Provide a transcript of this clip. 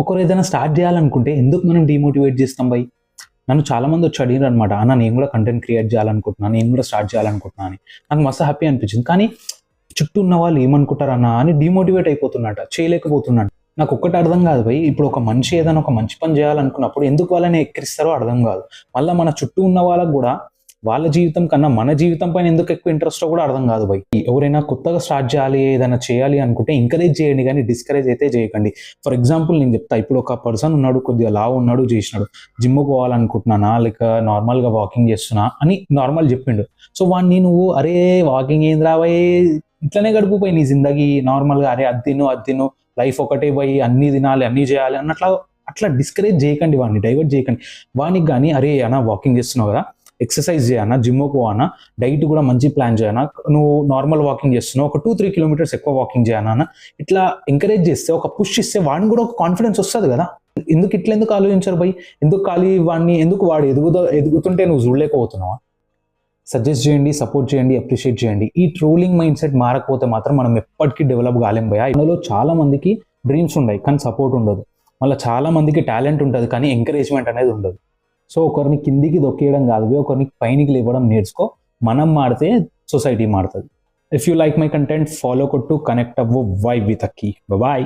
ఒకరు ఏదైనా స్టార్ట్ చేయాలనుకుంటే ఎందుకు మనం డీమోటివేట్ చేస్తాం బై? నన్ను చాలా మంది వచ్చి అడిగారు అనమాట. అన్న నేను కూడా కంటెంట్ క్రియేట్ చేయాలనుకుంటున్నాను. నేను కూడా స్టార్ట్ చేయాలనుకుంటున్నాను అని. నాకు మస్తు హ్యాపీ అనిపించింది. కానీ చుట్టూ ఉన్న వాళ్ళు ఏమనుకుంటారన్నా అని డీమోటివేట్ అయిపోతున్నట. చేయలేకపోతున్నాడు. నాకు ఒక్కటి అర్థం కాదు భయ్. ఇప్పుడు ఒక మనిషి ఏదైనా ఒక మంచి పని చేయాలనుకున్నప్పుడు ఎందుకు వాళ్ళని ఎక్కిరిస్తారో అర్థం కాదు. మళ్ళీ మన చుట్టూ ఉన్న వాళ్ళకు కూడా వాళ్ళ జీవితం కన్నా మన జీవితం పైన ఎందుకు ఎక్కువ ఇంట్రెస్టో కూడా అర్థం కాదు భయ్. ఎవరైనా కొత్తగా స్టార్ట్ చేయాలి, ఏదైనా చేయాలి అనుకుంటే ఎంకరేజ్ చేయండి, కానీ డిస్కరేజ్ అయితే చేయకండి. ఫర్ ఎగ్జాంపుల్ నేను చెప్తా, ఇప్పుడు ఒక పర్సన్ ఉన్నాడు, కొద్దిగా లావు ఉన్నాడు, చేసినాడు, జిమ్ పోవాలనుకుంటున్నానా లేక నార్మల్గా వాకింగ్ చేస్తున్నా అని నార్మల్ చెప్పిండు. సో వాడిని నువ్వు అరే వాకింగ్ ఏంది రాబోయే, ఇట్లనే గడిపిపోయి నీ జిందగీ నార్మల్గా, అరే అది తిను లైఫ్ ఒకటే పోయి అన్ని తినాలి అన్ని చేయాలి అన్నట్లా అట్లా డిస్కరేజ్ చేయకండి, వాడిని డైవర్ట్ చేయకండి. వానికి కానీ అరే అన్న వాకింగ్ చేస్తున్నావు కదా, ఎక్సర్సైజ్ చేయనా, జిమ్కి పోవానా, డైట్ కూడా మంచి ప్లాన్ చేయనా, నువ్వు నార్మల్ వాకింగ్ చేస్తున్నావు ఒక 2-3 కిలోమీటర్స్ ఎక్కువ వాకింగ్ చేయనా, ఇట్లా ఎంకరేజ్ చేస్తే, ఒక పుష్ ఇస్తే వాడిని కూడా ఒక కాన్ఫిడెన్స్ వస్తుంది కదా. ఎందుకు ఆలోచించారు భయ్? ఎందుకు ఖాళీ వాడిని, ఎందుకు వాడు ఎదుగుతుంటే నువ్వు చూడలేకపోతున్నావా? సజెస్ట్ చేయండి, సపోర్ట్ చేయండి, అప్రిషియేట్ చేయండి. ఈ ట్రోలింగ్ మైండ్ సెట్ మారకపోతే మాత్రం మనం ఎప్పటికీ డెవలప్ కాలేం భయ. ఇందులో చాలా మందికి డ్రీమ్స్ ఉన్నాయి కానీ సపోర్ట్ ఉండదు. మళ్ళీ చాలా మందికి టాలెంట్ ఉంటుంది కానీ ఎంకరేజ్మెంట్ అనేది ఉండదు. సో ఒకరిని కిందికి దొక్కేయడం కాదు, ఒకరిని పైనికి లేవడం నేర్చుకో. మనం మాడితే సొసైటీ మారుతుంది. If you like my content follow కొట్టు, కనెక్ట్ అవ్వు, వైబ్ విత్ అక్కీ. బాయ్.